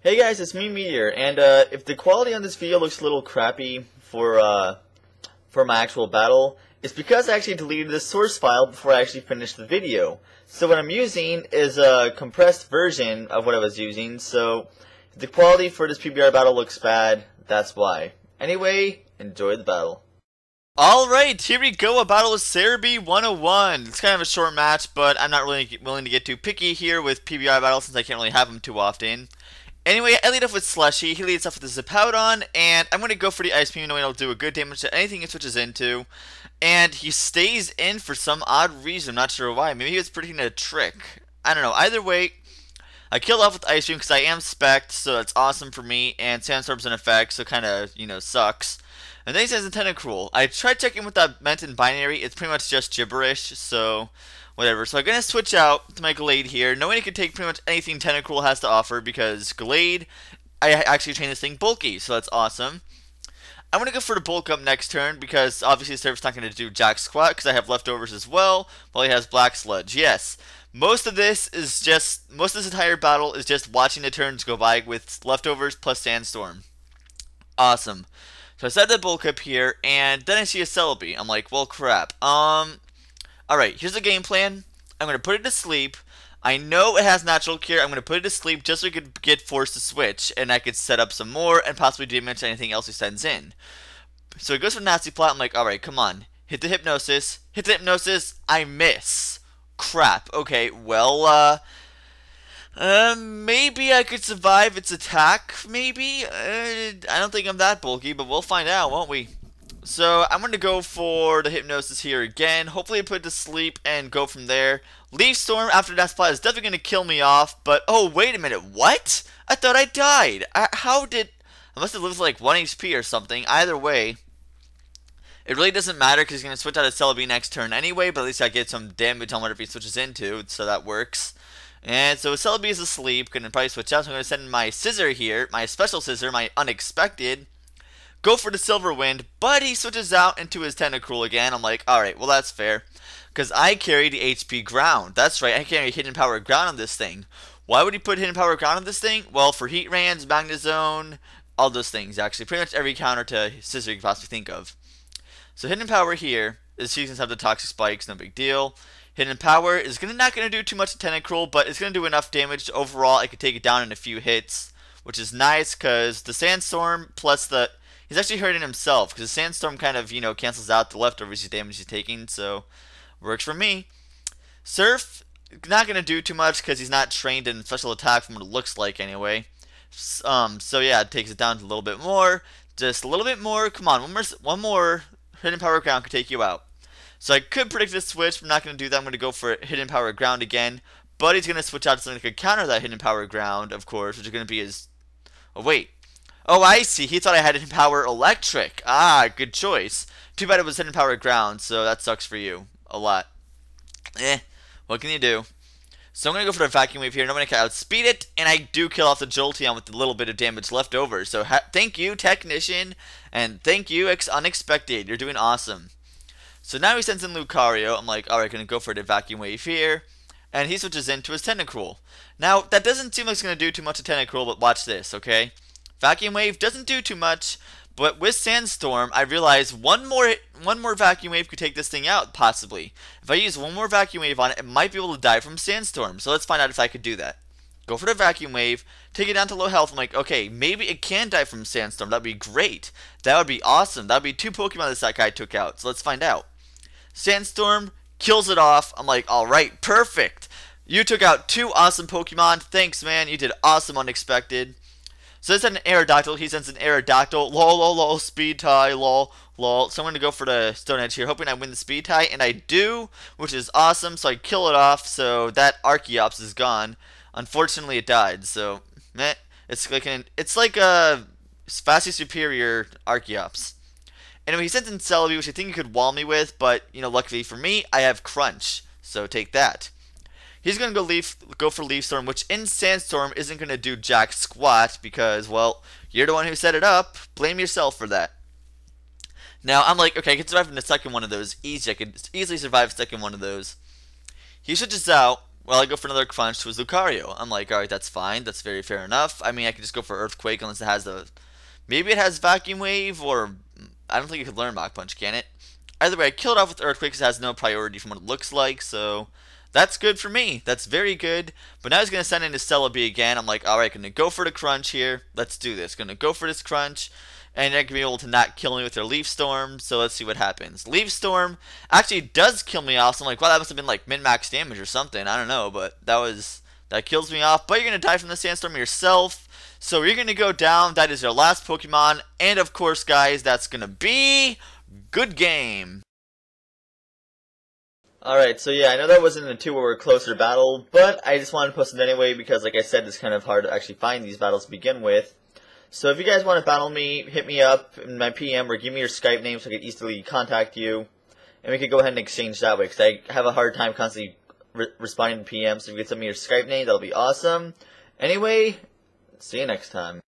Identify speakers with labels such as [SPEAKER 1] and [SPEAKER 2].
[SPEAKER 1] Hey guys, it's me, Meteor, and if the quality on this video looks a little crappy for my actual battle, it's because I actually deleted the source file before I actually finished the video. So what I'm using is a compressed version of what I was using, so if the quality for this PBR battle looks bad, that's why. Anyway, enjoy the battle.
[SPEAKER 2] Alright, here we go, a battle with Serebii010. It's kind of a short match, but I'm not really willing to get too picky here with PBR battles since I can't really have them too often. Anyway, I lead off with Slushy, he leads off with the Zipoudon, and I'm going to go for the Ice Beam knowing it'll do a good damage to anything it switches into. And he stays in for some odd reason, I'm not sure why. Maybe he was predicting a trick. I don't know, either way, I killed off with Ice Beam because I am spec'd, so that's awesome for me, and Sandstorm's in effect, so kinda, sucks. And then he says Tentacruel. I tried checking what that meant in binary, it's pretty much just gibberish, so whatever. So I'm going to switch out to my Glade here, knowing it can take pretty much anything Tentacruel has to offer, because Glade, I actually trained this thing bulky, so that's awesome. I'm going to go for the bulk up next turn, because obviously Surf's not going to do jack squat, because I have leftovers as well, while he has Black Sludge. Yes, most of this entire battle is just watching the turns go by with leftovers plus Sandstorm. Awesome. So I set the bulk up here, and then I see a Celebi. I'm like, well, crap. Alright, here's the game plan. I'm going to put it to sleep. I know it has natural cure. I'm going to put it to sleep just so it could get forced to switch, and I could set up some more and possibly damage anything else he sends in. So it goes for Nasty Plot. I'm like, alright, come on. Hit the Hypnosis. Hit the Hypnosis. I miss. Crap. Okay, well, maybe I could survive its attack, maybe? I don't think I'm that bulky, but we'll find out, won't we? So, I'm going to go for the Hypnosis here again. Hopefully put it to sleep and go from there. Leaf Storm after that spot is definitely going to kill me off, but oh, wait a minute, what? I thought I died. How did... I must have lived like 1 HP or something. Either way, it really doesn't matter because he's going to switch out of Celebi next turn anyway, but at least I get some damage on whatever he switches into, so that works. And so Celebi is asleep, going to probably switch out, so I'm going to send my Scissor here, my special Scissor, my unexpected. Go for the Silver Wind, but he switches out into his Tentacruel again. I'm like, alright, well that's fair. Because I carry the HP Ground. That's right, I carry Hidden Power Ground on this thing. Why would he put Hidden Power Ground on this thing? Well, for Heat Rans, Magnezone, all those things actually. Pretty much every counter to Scissor you can possibly think of. So Hidden Power here is he's going to have the Toxic Spikes, no big deal. Hidden Power is not going to do too much to Tentacruel, but it's going to do enough damage overall. I could take it down in a few hits, which is nice because the Sandstorm plus the... He's actually hurting himself because the Sandstorm kind of, cancels out the leftovers damage he's taking, so works for me. Surf, not going to do too much because he's not trained in special attack from what it looks like anyway. So yeah, it takes it down to a little bit more. Just a little bit more. Come on, one more Hidden Power Ground could take you out. So I could predict this switch, but I'm not going to do that. I'm going to go for Hidden Power Ground again. But he's going to switch out to something that could counter that Hidden Power Ground, of course, which is going to be his... Oh, wait. Oh, I see. He thought I had Hidden Power Electric. Ah, good choice. Too bad it was Hidden Power Ground, so that sucks for you. A lot. What can you do? So I'm going to go for the Vacuum Wave here. Nobody can outspeed it, and I do kill off the Jolteon with a little bit of damage left over. So thank you, Technician, and thank you, Unexpected. You're doing awesome. So now he sends in Lucario. I'm like, alright, going to go for the Vacuum Wave here. And he switches into his Tentacruel. Now, that doesn't seem like it's going to do too much to Tentacruel, but watch this, okay? Vacuum Wave doesn't do too much, but with Sandstorm, I realize one more Vacuum Wave could take this thing out, possibly. If I use one more Vacuum Wave on it, it might be able to die from Sandstorm. So let's find out if I could do that. Go for the Vacuum Wave, take it down to low health. I'm like, okay, maybe it can die from Sandstorm. That'd be great. That would be awesome. That'd be 2 Pokemon that guy took out. So let's find out. Sandstorm kills it off. I'm like, alright, perfect. You took out 2 awesome Pokemon. Thanks, man. You did awesome, Unexpected. So this is an Aerodactyl. He sends an Aerodactyl. Lol, lol, lol. Speed tie. Lol, lol. So I'm going to go for the Stone Edge here, hoping I win the speed tie. And I do, which is awesome. So I kill it off. So that Archeops is gone. Unfortunately, it died. So, meh. It's like a vastly superior Archeops. Anyway, he sends in Celebi, which I think he could wall me with. But, luckily for me, I have Crunch. So take that. He's going to go for Leaf Storm, which in Sandstorm isn't going to do jack squat because, well, you're the one who set it up. Blame yourself for that. Now, I'm like, okay, I can survive in the second one of those. Easy, I could easily survive the second one of those. He switches out, Well, I go for another crunch to his Lucario. I'm like, alright, that's fine. That's very fair enough. I mean, I could just go for Earthquake unless it has the... Maybe it has Vacuum Wave, or... I don't think you could learn Mach Punch, can it? Either way, I killed it off with Earthquake because it has no priority from what it looks like, so... That's good for me. That's very good. But now he's going to send in his Celebi again. I'm like, alright, going to go for the crunch here. Let's do this. Going to go for this crunch. And they're going to be able to not kill me with their Leaf Storm. So let's see what happens. Leaf Storm actually does kill me off. So I'm like, wow, that must have been like min-max damage or something. I don't know. But that kills me off. But you're going to die from the Sandstorm yourself. So you're going to go down. That is your last Pokemon. And of course, guys, that's going to be good game.
[SPEAKER 1] Alright, so yeah, I know that wasn't a 2 where we're closer battle, but I just wanted to post it anyway because, like I said, it's kind of hard to actually find these battles to begin with. So if you guys want to battle me, hit me up in my PM or give me your Skype name so I can easily contact you. And we could go ahead and exchange that way, because I have a hard time constantly responding to PM, so if you could send me your Skype name, that'll be awesome. Anyway, see you next time.